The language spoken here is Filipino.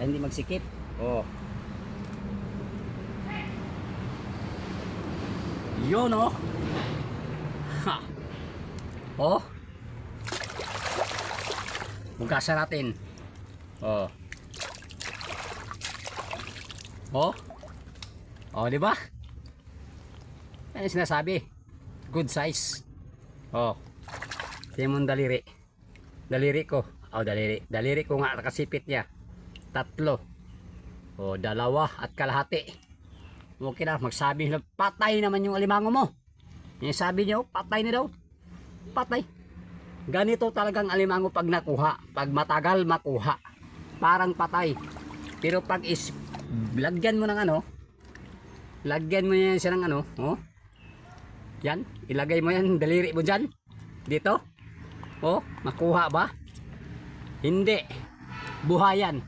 Para hindi magsikip. Oh. Yun oh. Ha. Oh. Hugasan natin. Oh. Oh. Oh, di ba? Ano sinasabi? Good size. Oh. Tingnan mo daliri. Daliri ko. Oh, daliri. Daliri ko nga nakasipit niya. 3. Oh, 2 at kalahati. Okay na, magsabi na patay naman yung alimango mo. Yung sabi niyo, patay na daw. Patay. Ganito talagang alimango pag nakuha. Pag matagal makuha. Parang patay. Pero pag lagyan mo ng ano, lagyan mo yan siya ng ano, oh. Yan, ilagay mo yan, daliri mo dyan. Dito. Oh, makuha ba? Hindi. Buhayan.